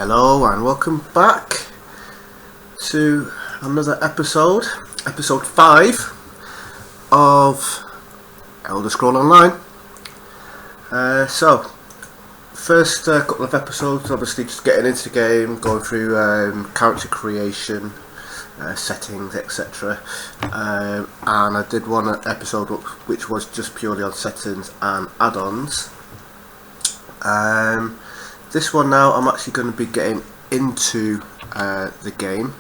Hello and welcome back to another episode 5 of Elder Scroll Online. So, first couple of episodes, obviously just getting into the game, going through character creation, settings, etc. And I did one episode which was just purely on settings and add-ons. This one now, I'm actually going to be getting into the game,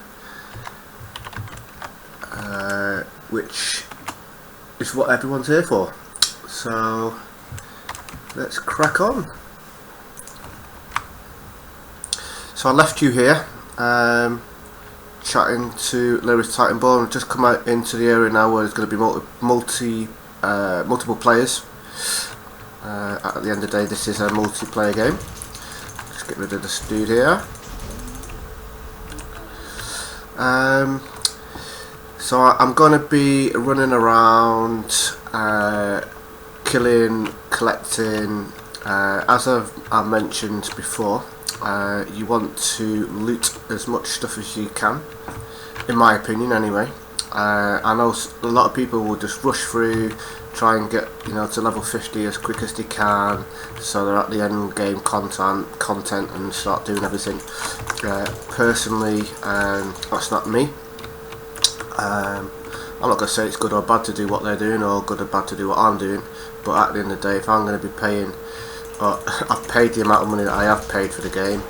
which is what everyone's here for. So let's crack on. So I left you here chatting to Lyris Titanborn. I've just come out into the area now where there's going to be multiple players. At the end of the day, this is a multiplayer game. Just get rid of this dude here. So I'm going to be running around, killing, collecting. As I've mentioned before, you want to loot as much stuff as you can, in my opinion anyway. I know a lot of people will just rush through, try and get to level 50 as quick as they can, so they're at the end game content and start doing everything. Personally, that's not me. I'm not going to say it's good or bad to do what they're doing or good or bad to do what I'm doing, but at the end of the day, if I'm going to be paying, or I've paid the amount of money that I have paid for the game,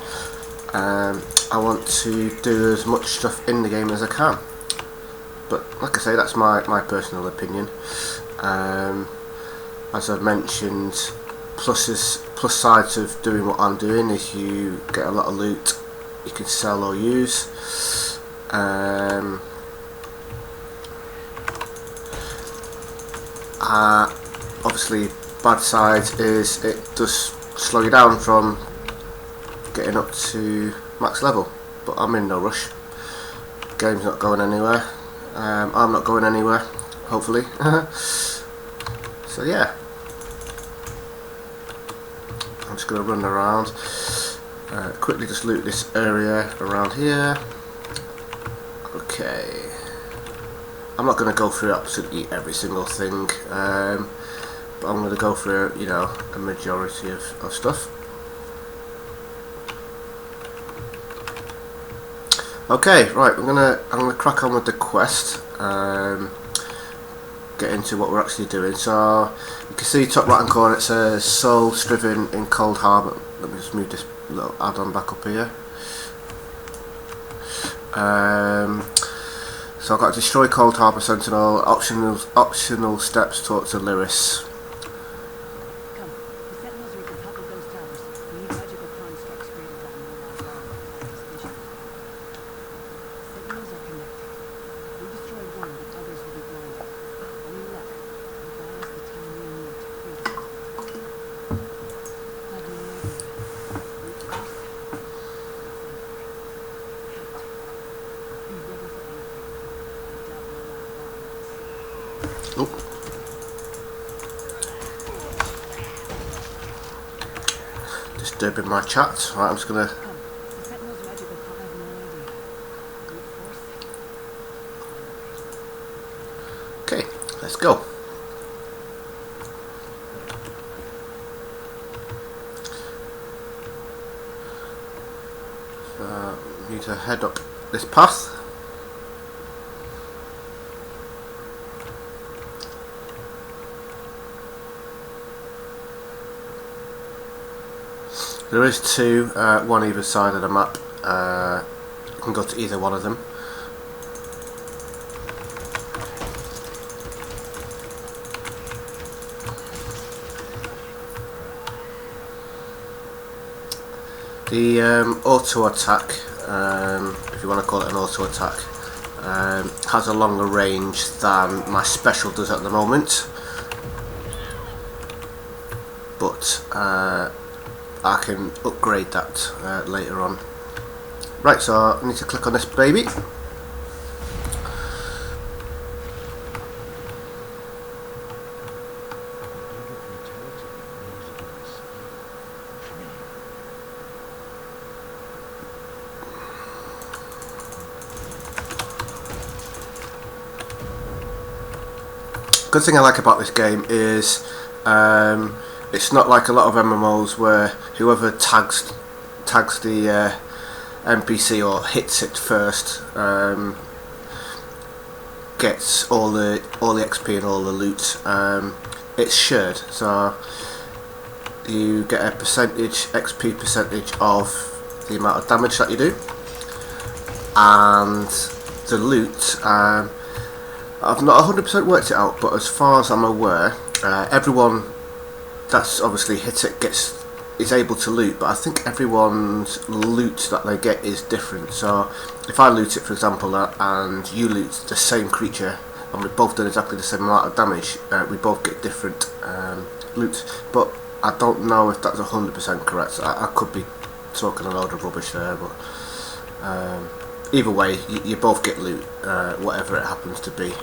I want to do as much stuff in the game as I can. But like I say, that's my personal opinion. As I've mentioned, plus sides of doing what I'm doing is you get a lot of loot you can sell or use. Obviously, bad side is it does slow you down from getting up to max level, but I'm in no rush. Game's not going anywhere. I'm not going anywhere, hopefully. So yeah, I'm just going to run around, quickly just loot this area around here. Okay, I'm not going to go through absolutely every single thing, but I'm going to go through a majority of stuff. Okay, right, I'm gonna crack on with the quest. Get into what we're actually doing. So you can see top right hand corner it says Soul Striven in Cold Harbour. Let me just move this little add-on back up here. So I've got to destroy Cold Harbour Sentinel. Optional steps. Talk to Lyris. Oh. Disturbing my chat. Right, I'm just gonna. Okay, let's go. So, need to head up this path. There is two, one either side of the map. You can go to either one of them. The auto attack, if you want to call it an auto attack, has a longer range than my special does at the moment. But I can upgrade that later on. Right, so I need to click on this baby. Good thing I like about this game is it's not like a lot of MMOs where whoever tags the NPC or hits it first gets all the XP and all the loot. It's shared, so you get a XP percentage of the amount of damage that you do, and the loot. I've not 100% worked it out, but as far as I'm aware, everyone that's obviously hit it is able to loot, but I think everyone's loot that they get is different. So if I loot it, for example, and you loot the same creature, and we've both done exactly the same amount of damage, we both get different loot. But I don't know if that's 100% correct. I could be talking a load of rubbish there, but either way, you both get loot, whatever it happens to be.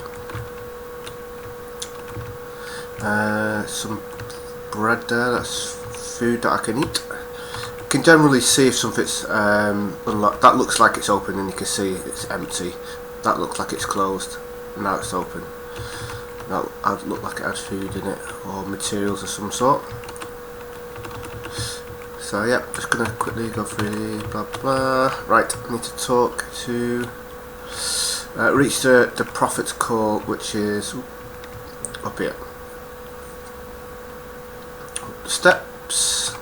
Some bread there, that's food that I can eat. You can generally see if something's unlocked. That looks like it's open, and you can see it's empty. That looks like it's closed. Now it's open. That looked like it had food in it, or materials of some sort. So yeah, just gonna quickly go through blah blah. Right, I need to talk to reach the prophet's call, which is up here. Steps.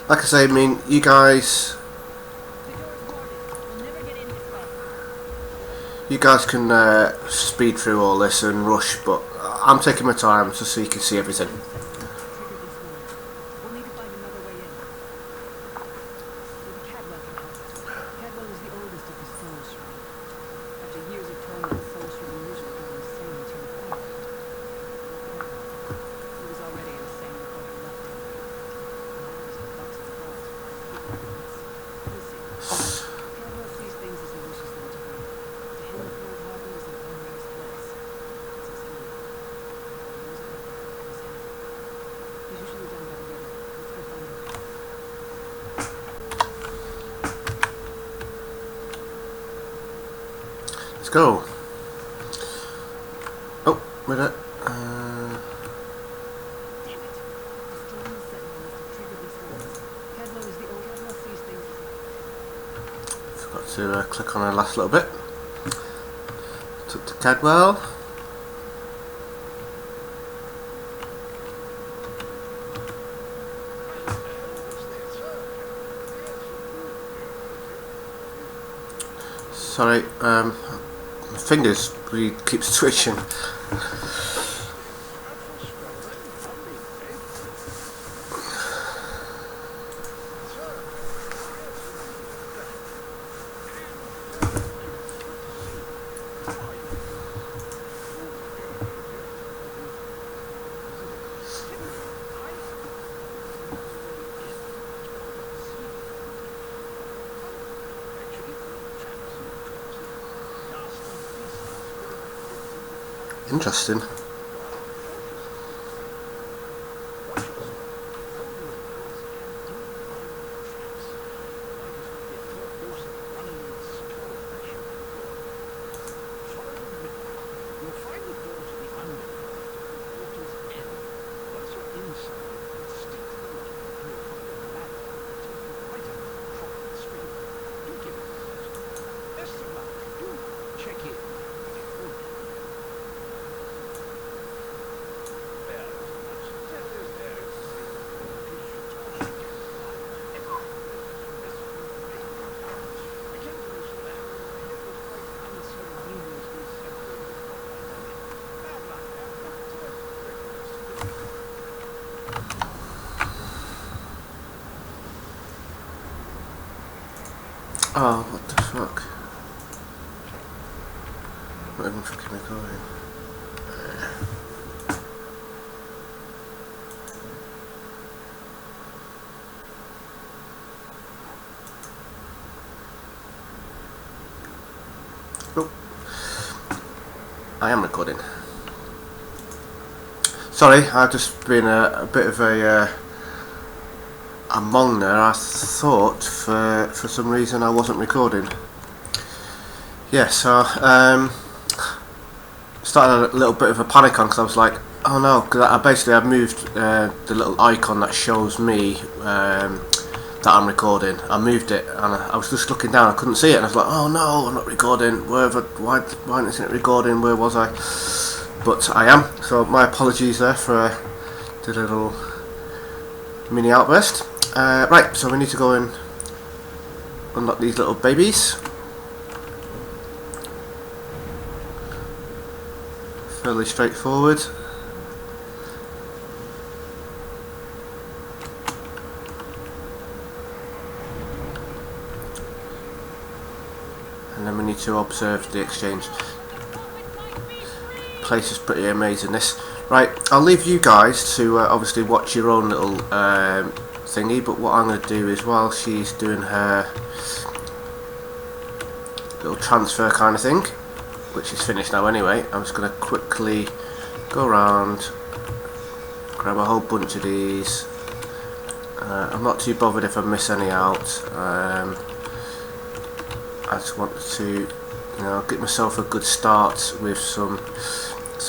Like I say, I mean, you guys can speed through all this and rush, but I'm taking my time just so you can see everything. Let's go. Oh, wait a minute. Forgot to click on the last little bit. Took to Cadwell. Sorry, my fingers really keep switching. Interesting. Oh, what the fuck? Not even fucking recording. Oh, I am recording. Sorry, I've just been a bit of a among there. I thought for some reason I wasn't recording. Yeah, so started a little bit of a panic on because I was like, oh no, because I moved the little icon that shows me that I'm recording. I moved it and I was just looking down, I couldn't see it, and I was like, oh no, I'm not recording. Why isn't it recording? Where was I? But I am, so my apologies there for the little mini outburst. Right, so we need to go and unlock these little babies. Fairly straightforward. And then we need to observe the exchange. Place is pretty amazing, this. Right, I'll leave you guys to obviously watch your own little thingy, but what I'm going to do is, while she's doing her little transfer kind of thing, which is finished now anyway, I'm just going to quickly go around, grab a whole bunch of these. I'm not too bothered if I miss any out. I just want to, get myself a good start with some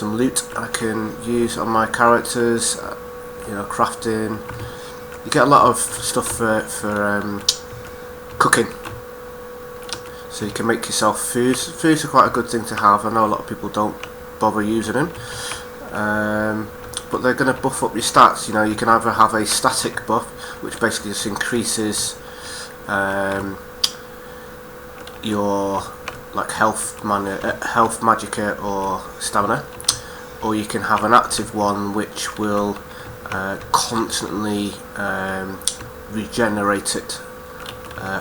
loot I can use on my characters. Crafting. You get a lot of stuff for cooking, so you can make yourself food. Foods are quite a good thing to have. I know a lot of people don't bother using them, but they're going to buff up your stats. You can either have a static buff, which basically just increases your health, magicka or stamina, or you can have an active one which will constantly regenerate it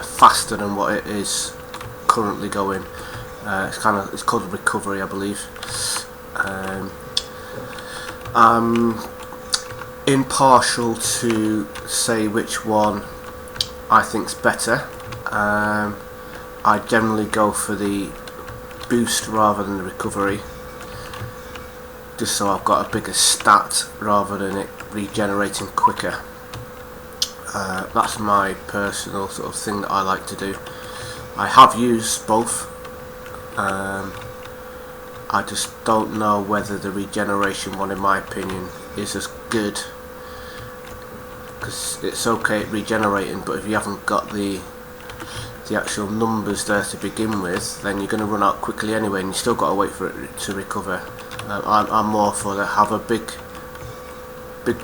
faster than what it is currently going. It's called recovery, I believe. I'm impartial to say which one I think's better. I generally go for the boost rather than the recovery, just so I've got a bigger stat rather than it regenerating quicker. That's my personal sort of thing that I like to do. I have used both. I just don't know whether the regeneration one, in my opinion, is as good, because it's okay at regenerating, but if you haven't got the actual numbers there to begin with, then you're going to run out quickly anyway, and you still got to wait for it to recover. I'm more for the have a big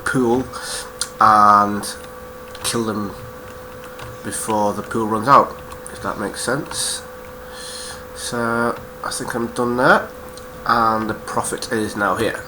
pool and kill them before the pool runs out, if that makes sense. So I think I'm done there, and the profit is now here.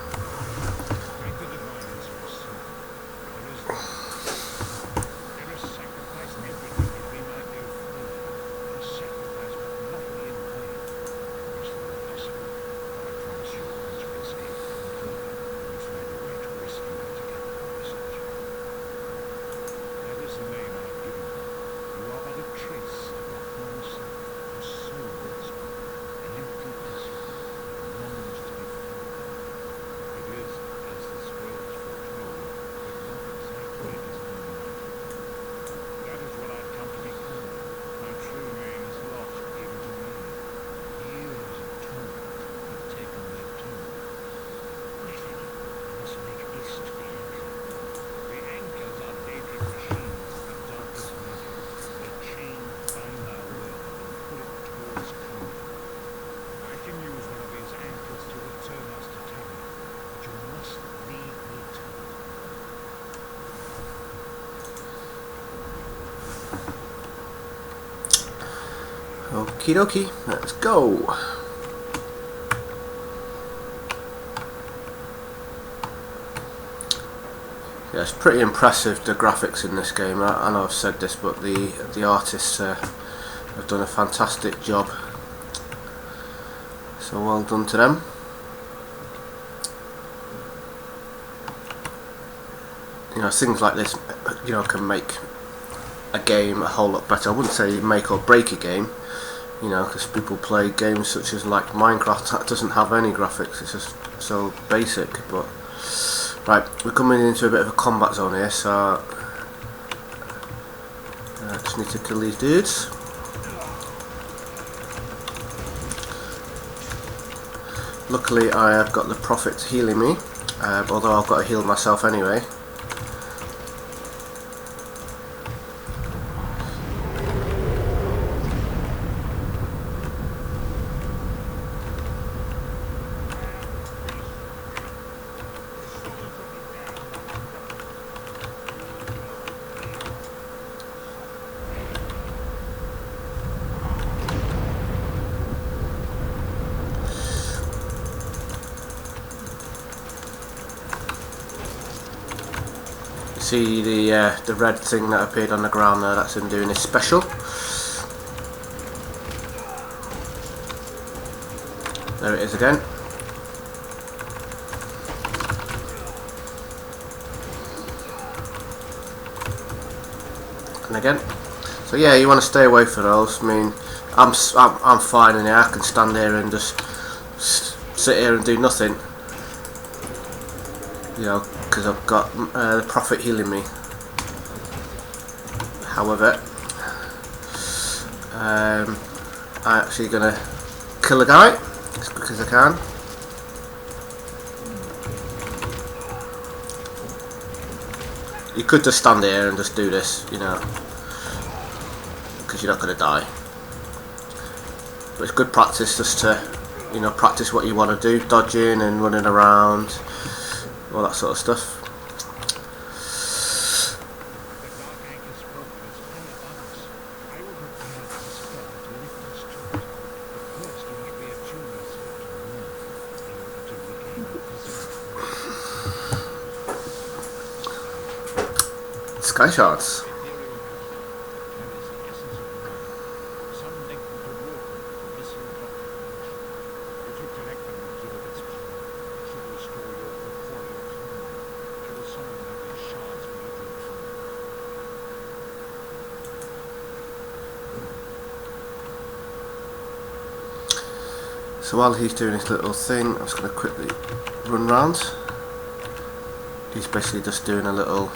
Okie dokie, let's go. Yeah, it's pretty impressive, the graphics in this game. I know I've said this, but the artists have done a fantastic job. So well done to them. Things like this, can make a game a whole lot better. I wouldn't say make or break a game, because people play games such as like Minecraft that doesn't have any graphics. It's just so basic. But right, we're coming into a bit of a combat zone here, so I just need to kill these dudes. Luckily I have got the prophet healing me, although I've got to heal myself anyway. See the red thing that appeared on the ground there, that's him doing his special. There it is again. And again. So yeah, you want to stay away from those. I mean, I'm fine in here. I can stand here and just sit here and do nothing. You know, because I've got the prophet healing me. However, I'm actually going to kill a guy as quick as I can. You could just stand here and just do this, you know, because you're not going to die. But it's good practice just to, you know, practice what you want to do, dodging and running around, all that sort of stuff. Sky shards. So while he's doing his little thing, I'm just going to quickly run round. He's basically just doing a little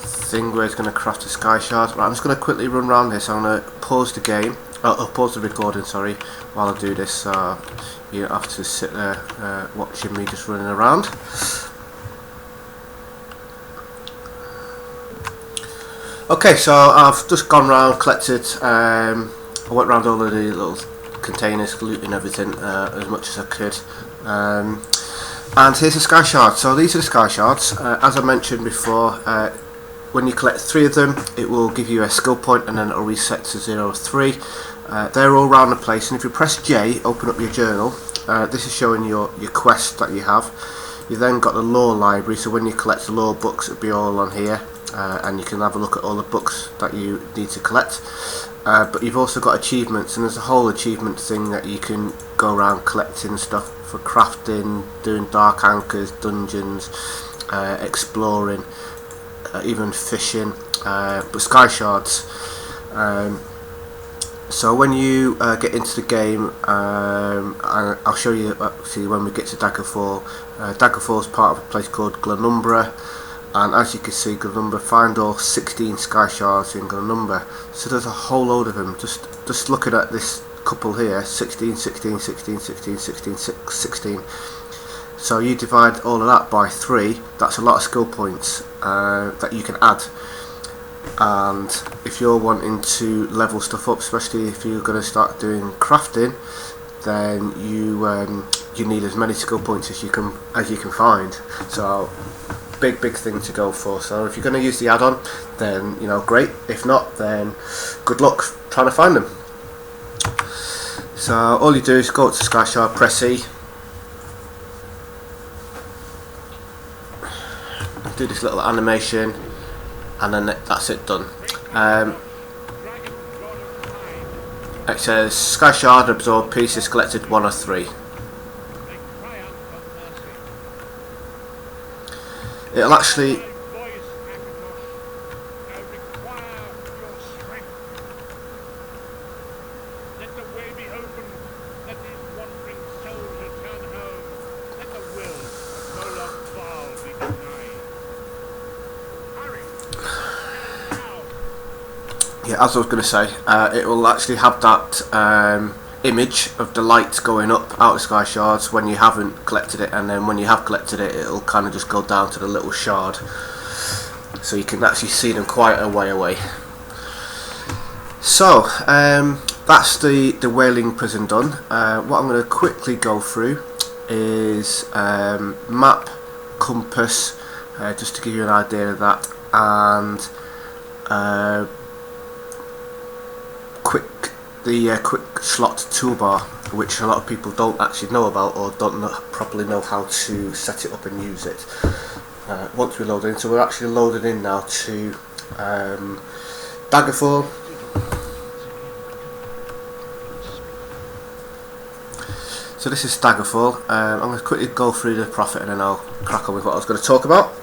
thing where he's going to craft a sky shard. Right, I'm just going to quickly run around this. I'm going to pause the game. I'll pause the recording, sorry, while I do this. So you don't have to sit there watching me just running around. Okay, so I've just gone round, collected. I went round all of the little containers, looting everything as much as I could. And here's the sky shards. So these are the sky shards. As I mentioned before, when you collect 3 of them, it will give you a skill point, and then it will reset to 0 or 3. They're all around the place, and if you press J, open up your journal. This is showing your quest that you have. You then got the lore library, so when you collect the lore books, it'll be all on here, and you can have a look at all the books that you need to collect. But you've also got achievements, and there's a whole achievement thing that you can go around collecting stuff for crafting, doing dark anchors, dungeons, exploring, even fishing, but sky shards. So when you get into the game, I'll show you, see when we get to Daggerfall. Daggerfall is part of a place called Glenumbra, and as you can see, Glenumbra, find all 16 sky shards in Glenumbra. So there's a whole load of them. Just looking at this couple here, 16, 16, 16, 16, 16, 16. So you divide all of that by 3, that's a lot of skill points that you can add. And if you're wanting to level stuff up, especially if you're going to start doing crafting, then you need as many skill points as you can find. So big thing to go for. So if you're going to use the add-on, then you know, great. If not, then good luck trying to find them. So all you do is go to Sky Shard, press E, do this little animation, and then that's it, done. It says Sky Shard absorb pieces collected 1 or 3. It'll actually as I was going to say, it will actually have that image of the light going up out of sky shards when you haven't collected it, and then when you have collected it, it'll kind of just go down to the little shard, so you can actually see them quite a way away. So that's the whaling prison done. What I'm going to quickly go through is map, compass, just to give you an idea of that, and quick slot toolbar, which a lot of people don't actually know about or don't properly know how to set it up and use it. Once we load in, so we're actually loaded in now to Daggerfall. So this is Daggerfall. I'm going to quickly go through the Prophet and then I'll crack on with what I was going to talk about.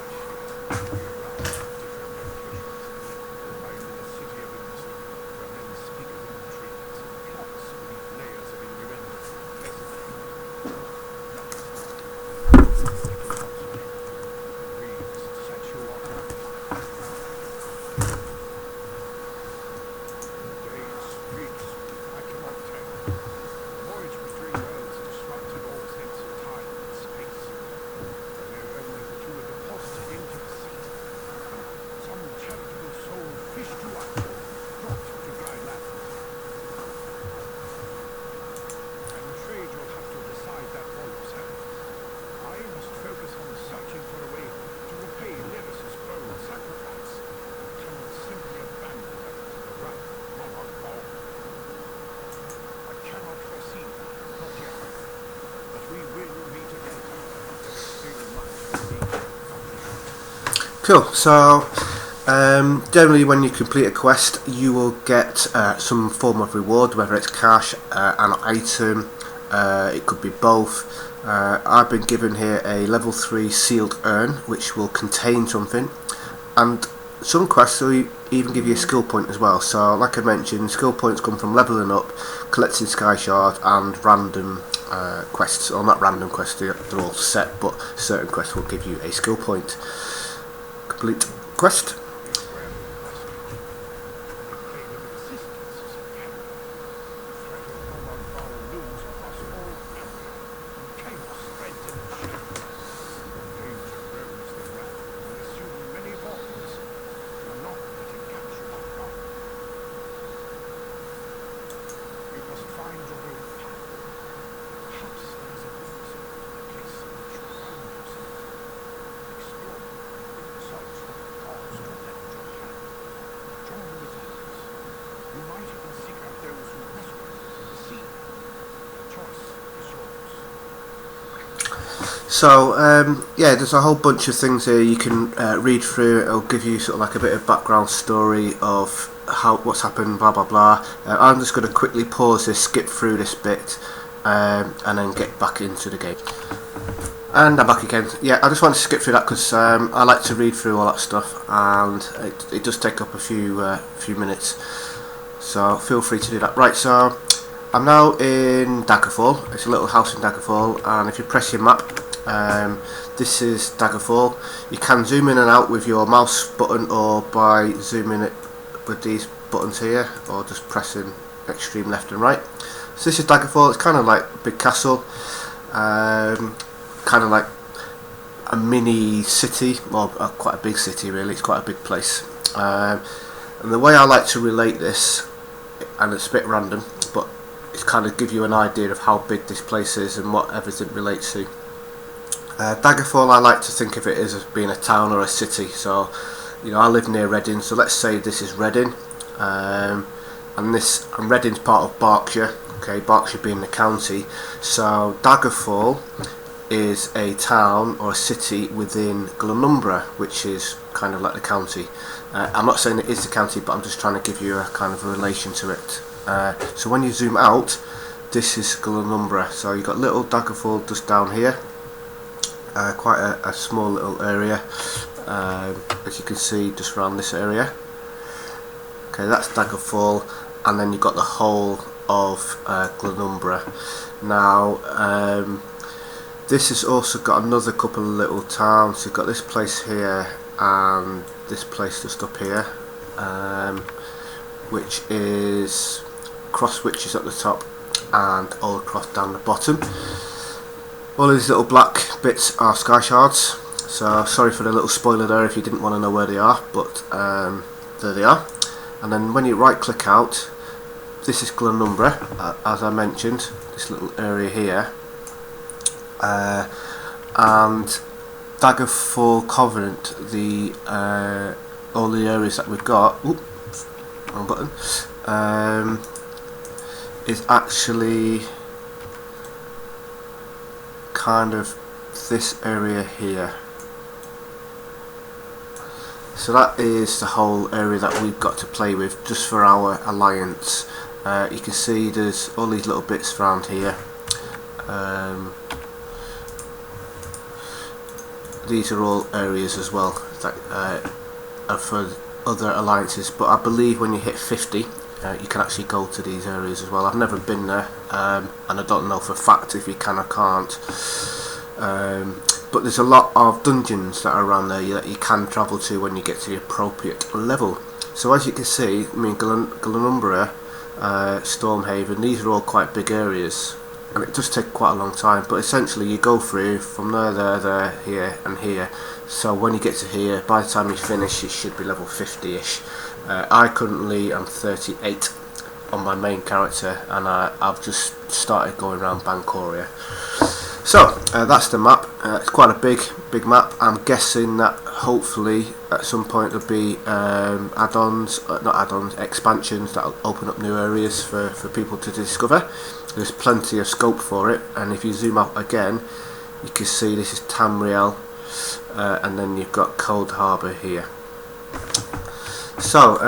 Cool, so generally when you complete a quest you will get some form of reward, whether it's cash, an item, it could be both. I've been given here a level 3 sealed urn which will contain something, and some quests will even give you a skill point as well. So like I mentioned, skill points come from leveling up, collecting sky shard, and random quests, or not random quests, they're all set, but certain quests will give you a skill point. Complete quest. So yeah, there's a whole bunch of things here you can read through. It'll give you sort of like a bit of background story of what's happened, blah blah blah. I'm just going to quickly pause this, skip through this bit, and then get back into the game. And I'm back again. Yeah, I just wanted to skip through that because I like to read through all that stuff, and it does take up a few minutes. So feel free to do that. Right, so I'm now in Daggerfall. It's a little house in Daggerfall, and if you press your map, this is Daggerfall. You can zoom in and out with your mouse button, or by zooming it with these buttons here, or just pressing extreme left and right. So this is Daggerfall. It's kind of like a big castle, kind of like a mini city, or quite a big city really. It's quite a big place, and the way I like to relate this, and it's a bit random, but it's kind of give you an idea of how big this place is and what everything relates to. Daggerfall, I like to think of it as being a town or a city. So, you know, I live near Reading, so let's say this is Reading, and Reading's part of Berkshire. Okay, Berkshire being the county. So Daggerfall is a town or a city within Glenumbra, which is kind of like the county. I'm not saying it is the county, but I'm just trying to give you a kind of a relation to it. So when you zoom out, this is Glenumbra. So you've got little Daggerfall just down here. Quite a small little area, as you can see, just around this area. Okay, that's Daggerfall, and then you've got the whole of Glenumbra. Now, this has also got another couple of little towns. You've got this place here and this place just up here, which is Crosswich is at the top, and all across down the bottom. All of these little black bits are sky shards, so sorry for the little spoiler there if you didn't want to know where they are, but there they are. And then when you right click out, this is Glenumbra, as I mentioned, this little area here, and Daggerfall Covenant, all the areas that we've got, wrong button, is actually kind of this area here. So that is the whole area that we've got to play with just for our alliance. You can see there's all these little bits around here. These are all areas as well that are for other alliances, but I believe when you hit 50 you can actually go to these areas as well. I've never been there, and I don't know for a fact if you can or can't, but there's a lot of dungeons that are around there that you can travel to when you get to the appropriate level. So as you can see, I mean, Glenumbra, Stormhaven, these are all quite big areas, and it does take quite a long time, but essentially you go through from there, here and here. So when you get to here, by the time you finish, you should be level 50ish. I currently am 38 on my main character, and I've just started going around Bancoria. So that's the map. It's quite a big map. I'm guessing that hopefully at some point there'll be expansions that'll open up new areas for people to discover. There's plenty of scope for it, and if you zoom out again, you can see this is Tamriel, and then you've got Cold Harbour here. So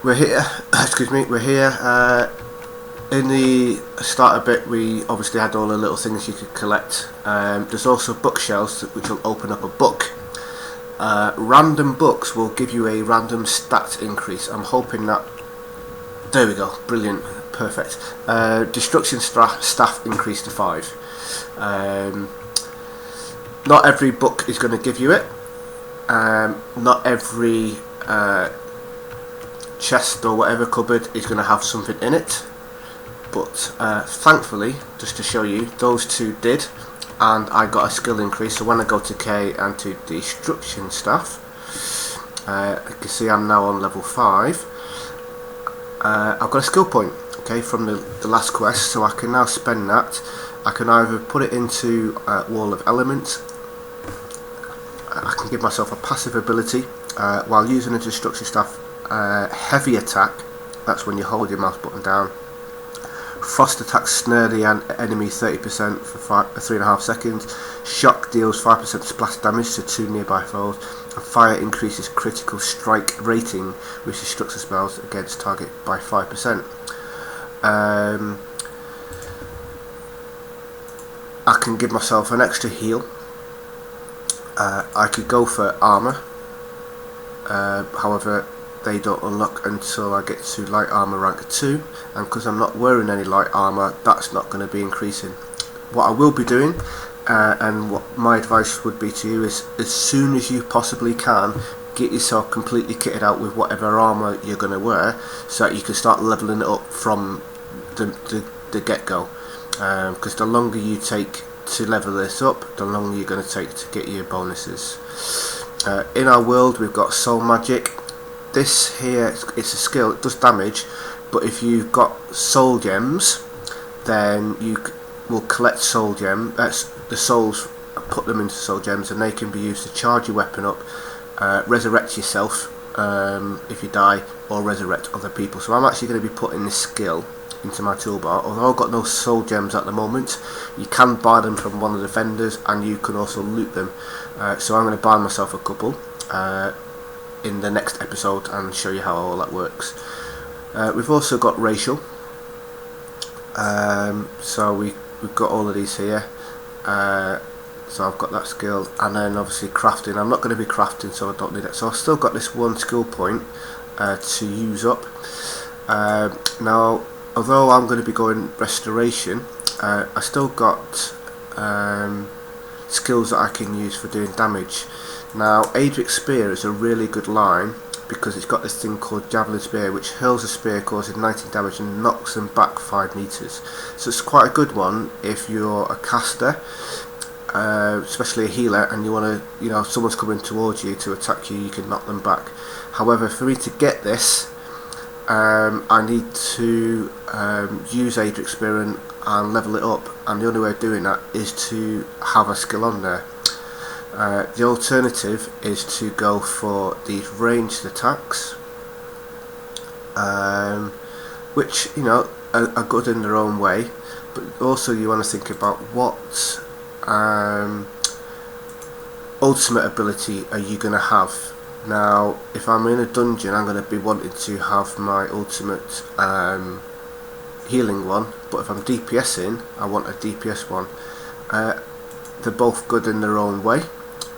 we're here. Excuse me. We're here. In the starter bit, we obviously had all the little things you could collect. There's also bookshelves which will open up a book. Random books will give you a random stat increase. I'm hoping that. There we go. Brilliant. Perfect. Destruction staff increase to 5. Not every book is going to give you it. Not every chest or whatever cupboard is going to have something in it, but thankfully, just to show you, those two did, and I got a skill increase. So when I go to K and to destruction staff, you can see I'm now on level 5. I've got a skill point, okay, from the last quest, so I can now spend that. I can either put it into Wall of Elements. I can give myself a passive ability while using a destruction staff. Heavy attack, that's when you hold your mouse button down. Frost attacks snare the enemy 30% for 3.5 seconds. Shock deals 5% splash damage to 2 nearby foes. And fire increases critical strike rating with destruction spells against target by 5%. I can give myself an extra heal. I could go for armour, however they don't unlock until I get to light armour rank 2, and because I'm not wearing any light armour, that's not going to be increasing. What I will be doing, and what my advice would be to you, is as soon as you possibly can, get yourself completely kitted out with whatever armour you're going to wear, so that you can start levelling it up from the get-go, because the longer you take to level this up, the longer you're going to take to get your bonuses. In our world, we've got soul magic. This here, it's a skill, it does damage, but if you've got soul gems, then you will collect soul gems, the souls, put them into soul gems, and they can be used to charge your weapon up, resurrect yourself if you die, or resurrect other people. So I'm actually going to be putting this skill into my toolbar. Although I've got no soul gems at the moment, you can buy them from one of the vendors, and you can also loot them. So I'm going to buy myself a couple in the next episode and show you how all that works. We've also got racial, so we've got all of these here. So I've got that skill, and then obviously crafting. I'm not going to be crafting, so I don't need it. So I've still got this one skill point to use up. Now, although I'm going to be going restoration, I still got skills that I can use for doing damage. Now, Adric's Spear is a really good line because it's got this thing called Javelin Spear, which hurls a spear causing 19 damage and knocks them back 5 meters. So it's quite a good one if you're a caster, especially a healer, and you want to, you know, if someone's coming towards you to attack you, you can knock them back. However, for me to get this, I need to use Adric Spear and level it up, and the only way of doing that is to have a skill on there. The alternative is to go for these ranged attacks, which, you know, are good in their own way, but also you want to think about what ultimate ability are you going to have. Now, if I'm in a dungeon, I'm going to be wanting to have my ultimate healing one, but if I'm DPSing, I want a DPS one. They're both good in their own way.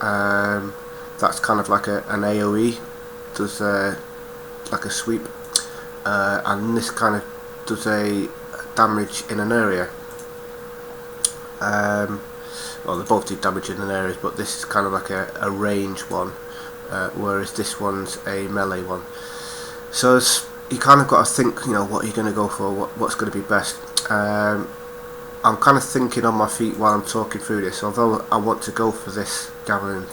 That's kind of like an AoE, does like a sweep, and this kind of does a damage in an area. Well, they both do damage in an area, but this is kind of like a range one, whereas this one's a melee one. So you kind of got to think, you know, what you're going to go for, what's going to be best. I'm kind of thinking on my feet while I'm talking through this. Although I want to go for this javelin,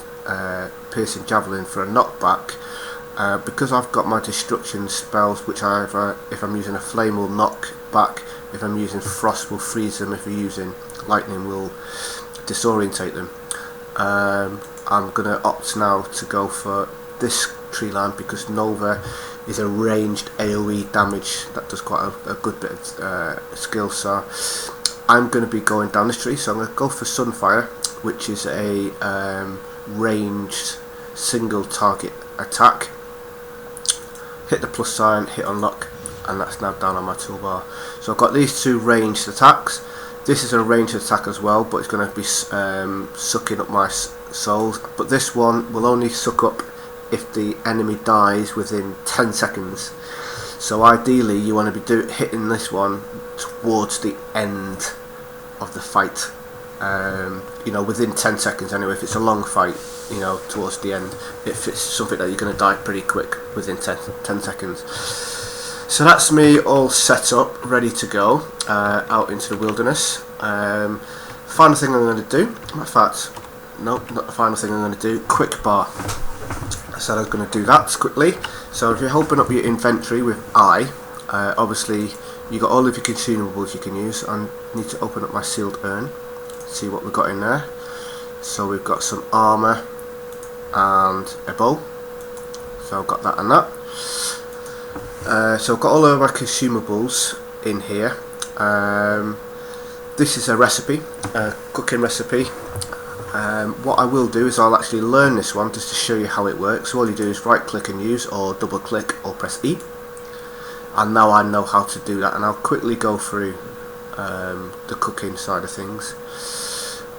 piercing javelin for a knockback, because I've got my destruction spells, which either, if I'm using a flame, will knock back. If I'm using frost, will freeze them. If you're using lightning, will disorientate them. I'm going to opt now to go for this tree line because Nova is a ranged AoE damage that does quite a good bit of skill. So I'm going to be going down this tree, so I'm going to go for Sunfire, which is a ranged single target attack. Hit the plus sign, hit unlock, and that's now down on my toolbar. So I've got these two ranged attacks. This is a ranged attack as well, but it's going to be sucking up my souls. But this one will only suck up if the enemy dies within 10 seconds. So ideally you want to be hitting this one towards the end of the fight. You know, within 10 seconds anyway. If it's a long fight, you know, towards the end. If it's something that you're going to die pretty quick, within 10 seconds. So that's me all set up, ready to go out into the wilderness. Final thing I'm going to do, in fact, no, not the final thing I'm going to do, quick bar. I said I was going to do that quickly. So if you're open up your inventory with I, obviously you got all of your consumables you can use. I need to open up my sealed urn, see what we've got in there. So we've got some armour and a bow, so I've got that and that. So I've got all of my consumables in here. This is a recipe, a cooking recipe. What I will do is I'll actually learn this one just to show you how it works. So all you do is right click and use, or double click or press E, and now I know how to do that, and I'll quickly go through the cooking side of things.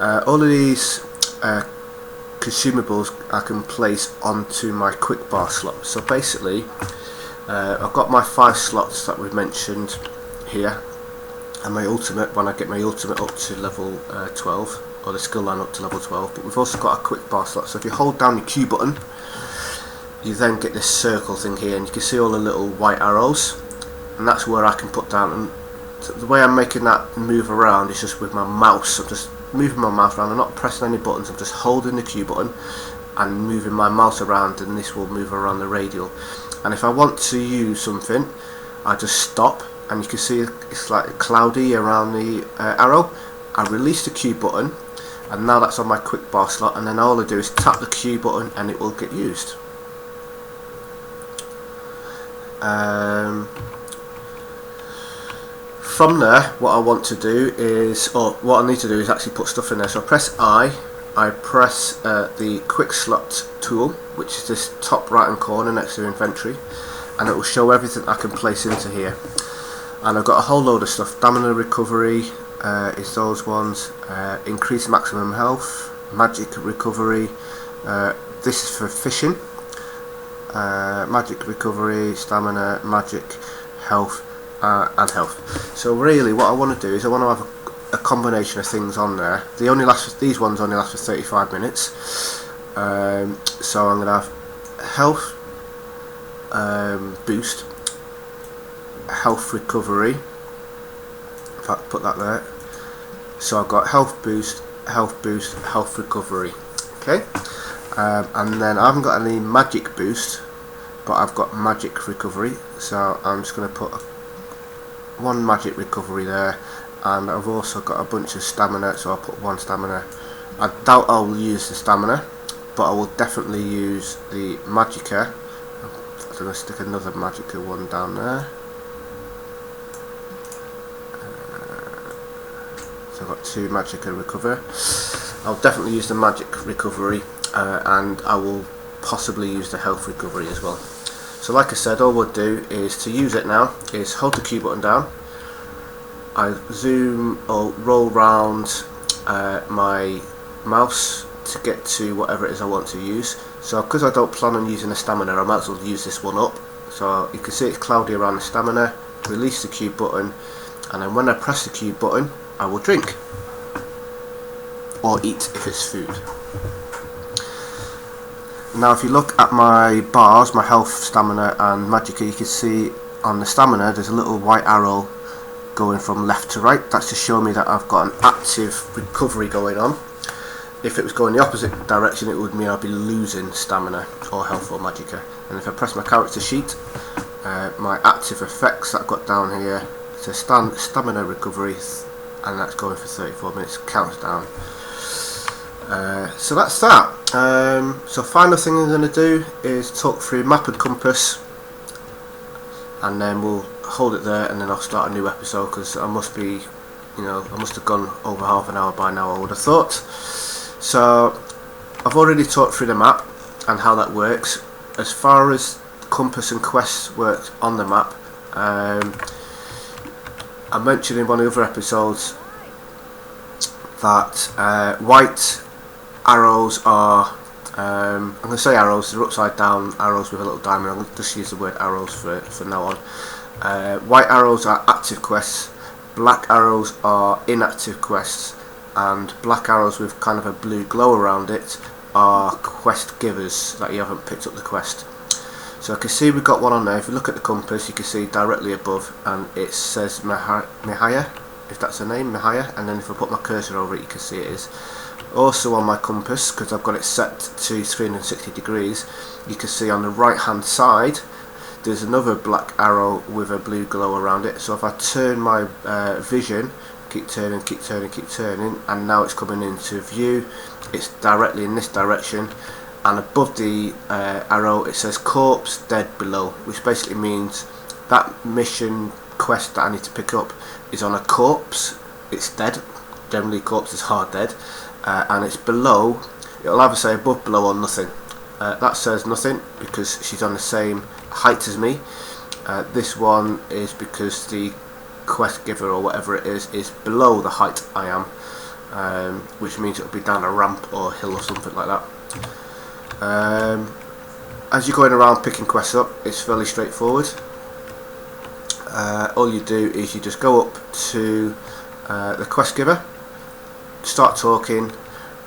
All of these consumables I can place onto my quick bar slot. So basically I've got my 5 slots that we've mentioned here, and my ultimate, when I get my ultimate up to level 12, or the skill line up to level 12, but we've also got a quick bar slot. So if you hold down your Q button, you then get this circle thing here, and you can see all the little white arrows, and that's where I can put down. And the way I'm making that move around is just with my mouse. I'm just moving my mouse around, I'm not pressing any buttons, I'm just holding the Q button and moving my mouse around, and this will move around the radial. And if I want to use something, I just stop, and you can see it's like cloudy around the arrow. I release the Q button, and now that's on my quick bar slot, and then all I do is tap the Q button and it will get used. From there, what I want to do is, or what I need to do is actually put stuff in there. So I press I press the quick slot tool, which is this top right hand corner next to inventory, and it will show everything I can place into here. And I've got a whole load of stuff. Stamina recovery is those ones, increase maximum health, magic recovery, this is for fishing, magic recovery, stamina, magic, health, and health. So really what I want to do is I want to have a combination of things on there. These ones only last for 35 minutes. So I'm going to have health, boost, health recovery. In fact, put that there. So I've got health boost, health recovery. Okay, and then I haven't got any magic boost, but I've got magic recovery. So I'm just going to put one magic recovery there, and I've also got a bunch of stamina. So I'll put one stamina. I doubt I'll use the stamina, but I will definitely use the magicka. I'm going to stick another magicka one down there. So I've got 2 magicka recover. I'll definitely use the magic recovery, and I will possibly use the health recovery as well. So like I said, all we'll do is, to use it now, is hold the Q button down. I zoom or roll round my mouse to get to whatever it is I want to use. So because I don't plan on using the stamina, I might as well use this one up. So you can see it's cloudy around the stamina. Release the Q button, and then when I press the Q button, I will drink or eat if it's food. Now if you look at my bars, my health, stamina and magicka, you can see on the stamina there's a little white arrow going from left to right. That's to show me that I've got an active recovery going on. If it was going the opposite direction, it would mean I'd be losing stamina or health or magicka. And if I press my character sheet, my active effects that I've got down here, it's a stamina recovery, and that's going for 34 minutes, counts down. So that's that. So final thing I'm going to do is talk through map and compass, and then we'll hold it there, and then I'll start a new episode, because I must be, I must have gone over half an hour by now, I would have thought. So I've already talked through the map and how that works. As far as compass and quests work on the map, I mentioned in one of the other episodes that white arrows are, I'm going to say arrows, they're upside down arrows with a little diamond. I'm going to just use the word arrows for now on. White arrows are active quests, black arrows are inactive quests, and black arrows with kind of a blue glow around it are quest givers that you haven't picked up the quest. So I can see we've got one on there. If you look at the compass, you can see directly above, and it says Mihaya, if that's the name, Mihaya, and then if I put my cursor over it, you can see it is. Also on my compass, because I've got it set to 360 degrees, you can see on the right hand side there's another black arrow with a blue glow around it. So if I turn my vision, keep turning, and now it's coming into view, it's directly in this direction, and above the arrow it says corpse dead below, which basically means that mission quest that I need to pick up is on a corpse. It's dead. Generally corpses are dead, and it's below. It'll either say above, below or nothing. That says nothing because she's on the same height as me. This one is because the quest giver or whatever it is below the height I am, which means it'll be down a ramp or hill or something like that. As you're going around picking quests up, it's fairly straightforward. All you do is you just go up to the quest giver, start talking,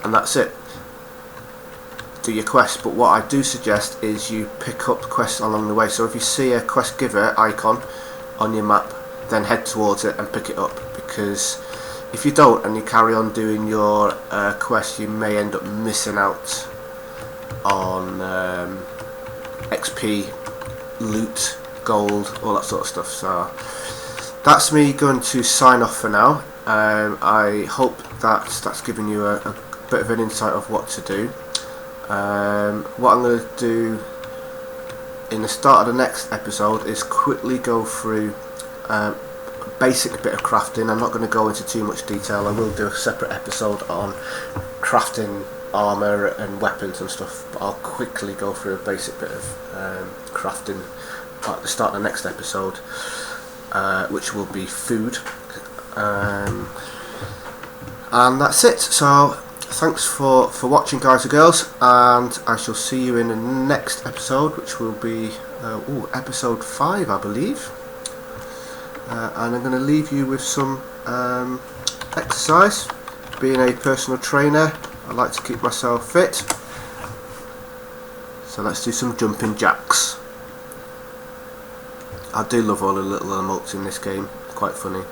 and that's it. Do your quest. But what I do suggest is you pick up quests along the way. So if you see a quest giver icon on your map, then head towards it and pick it up, because if you don't and you carry on doing your quest, you may end up missing out on XP, loot, gold, all that sort of stuff. So that's me going to sign off for now. I hope that's given you a bit of an insight of what to do. What I'm going to do in the start of the next episode is quickly go through a basic bit of crafting. I'm not going to go into too much detail. I will do a separate episode on crafting armour and weapons and stuff, but I'll quickly go through a basic bit of crafting at the start of the next episode, which will be food, and that's it. So thanks for watching, guys and girls, and I shall see you in the next episode, which will be episode 5, I believe. And I'm going to leave you with some exercise. Being a personal trainer, I like to keep myself fit, so let's do some jumping jacks. I do love all the little emotes in this game, quite funny.